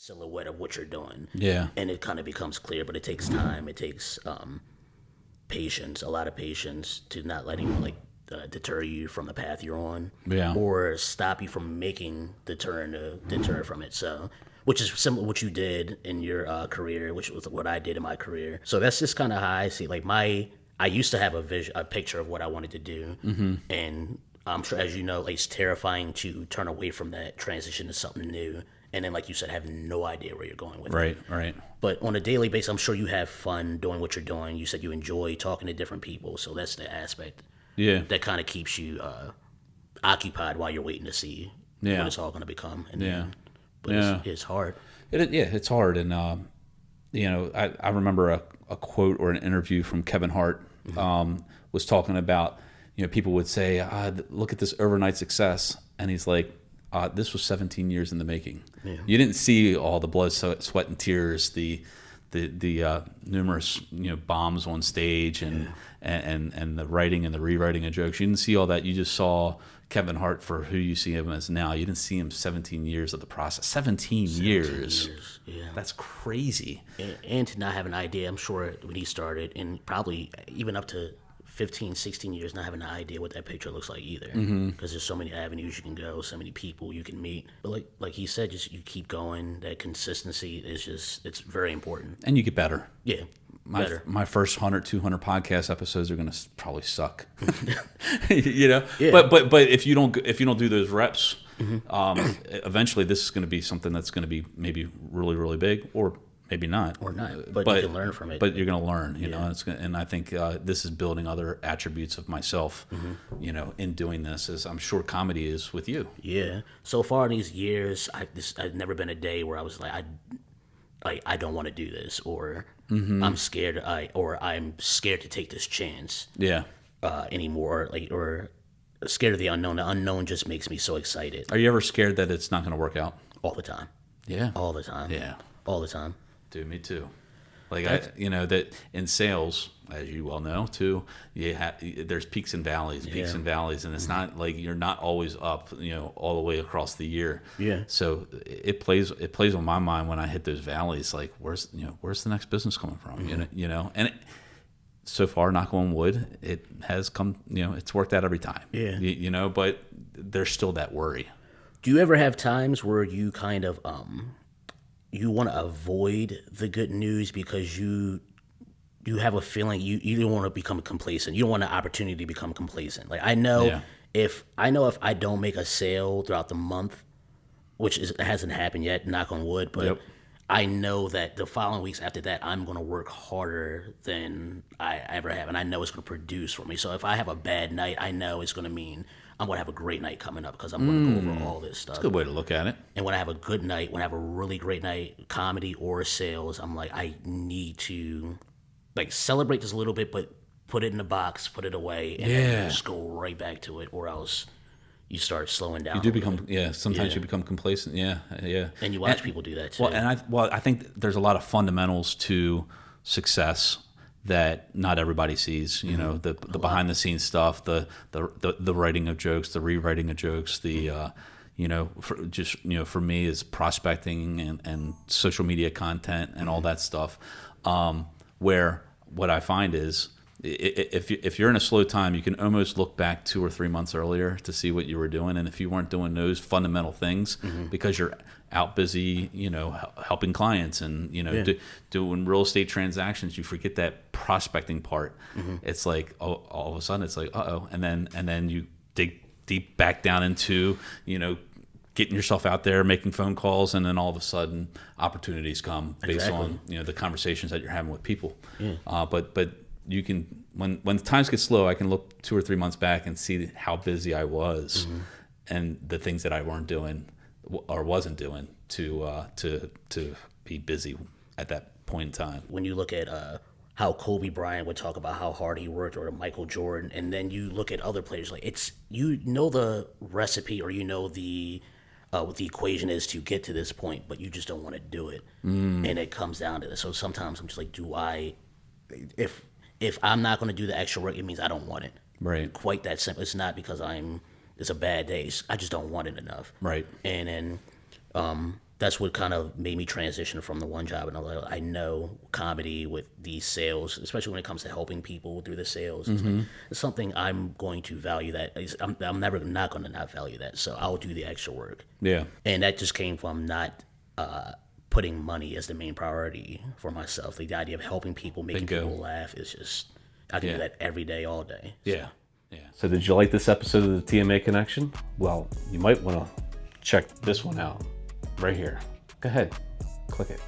silhouette of what you're doing. Yeah. And it kind of becomes clear, but it takes time. It takes patience, a lot of patience, to not let anyone deter you from the path you're on, Yeah. or stop you from making the turn to deter from it. So, which is similar to what you did in your career, which was what I did in my career. So that's just kind of how I see. I used to have a picture of what I wanted to do, and I'm sure, as you know, it's terrifying to turn away from that, transition to something new, and then, like you said, have no idea where you're going with it. Right. But on a daily basis, I'm sure you have fun doing what you're doing. You said you enjoy talking to different people, so that's the aspect that kind of keeps you occupied while you're waiting to see what it's all going to become. And it's hard. It's hard. And, I remember a quote or an interview from Kevin Hart was talking about, people would say, look at this overnight success. And he's like, this was 17 years in the making. Yeah. You didn't see all the blood, sweat, and tears, the numerous bombs on stage and the writing and the rewriting of jokes. You didn't see all that. You just saw Kevin Hart for who you see him as now. You didn't see him 17 years of the process. 17 years. Yeah. That's crazy. And to not have an idea, I'm sure when he started, and probably even up to 15, 16 years, not having an idea what that picture looks like either. Because there's so many avenues you can go, so many people you can meet. But like he said, just you keep going. That consistency is it's very important. And you get better. Yeah. My first 100, 200 podcast episodes are going to probably suck. Yeah. But if you don't do those reps, eventually this is going to be something that's going to be maybe really, really big, or maybe not. Or not. But you can learn from it. But you're going to learn, you know. And I think this is building other attributes of myself, in doing this, as I'm sure comedy is with you. Yeah. So far in these years, I've never been a day where I was like, I don't want to do this, or I'm scared, I'm scared to take this chance. Yeah. Anymore, or scared of the unknown. The unknown just makes me so excited. Are you ever scared that it's not going to work out? All the time. Yeah. All the time. Yeah. All the time. Dude, me too. That in sales, as you well know too, there's peaks and valleys, and it's not like you're not always up, all the way across the year. Yeah. So it plays on my mind when I hit those valleys. Like, where's the next business coming from? And so far, knock on wood, it has come. It's worked out every time. Yeah. But there's still that worry. Do you ever have times where you kind of you want to avoid the good news because you have a feeling you don't want to become complacent. You don't want an opportunity to become complacent. Like, I know if I don't make a sale throughout the month, which hasn't happened yet, knock on wood, but I know that the following weeks after that, I'm going to work harder than I ever have, and I know it's going to produce for me. So if I have a bad night, I know it's going to mean I'm going to have a great night coming up because I'm going to go over all this stuff. That's a good way to look at it. And when I have a good night, when I have a really great night, comedy or sales, I'm like, I need to celebrate this a little bit, but put it in a box, put it away, and then just go right back to it, or else you start slowing down. You do become, sometimes you become complacent. Yeah. And you watch people do that too. Well, I think there's a lot of fundamentals to success that not everybody sees. The behind the scenes stuff, the writing of jokes, the rewriting of jokes, for me is prospecting and social media content and all that stuff. Where what I find is, if you're in a slow time, you can almost look back 2 or 3 months earlier to see what you were doing, and if you weren't doing those fundamental things because you're out busy, helping clients and doing real estate transactions, you forget that prospecting part. It's like all of a sudden it's like and then you dig deep back down into getting yourself out there, making phone calls, and then all of a sudden opportunities come based on the conversations that you're having with people. But you can, when times get slow, I can look 2 or 3 months back and see how busy I was and the things that I weren't doing or wasn't doing to be busy at that point in time. When you look at how Kobe Bryant would talk about how hard he worked, or Michael Jordan, and then you look at other players, like it's the recipe, or the what the equation is to get to this point, but you just don't want to do it, and it comes down to this. So sometimes I'm just like, if I'm not going to do the extra work, it means I don't want it. Right. Quite that simple. It's not because it's a bad day. I just don't want it enough. Right. And then that's what kind of made me transition from the one job. And I know comedy with these sales, especially when it comes to helping people through the sales, it's something I'm going to value. I'm never not going to not value that. So I'll do the extra work. Yeah. And that just came from not putting money as the main priority for myself. Like the idea of helping people, making people laugh is just, I can do that every day, all day. Yeah. Yeah. So did you like this episode of the TMA Connection? Well, you might want to check this one out right here. Go ahead, click it.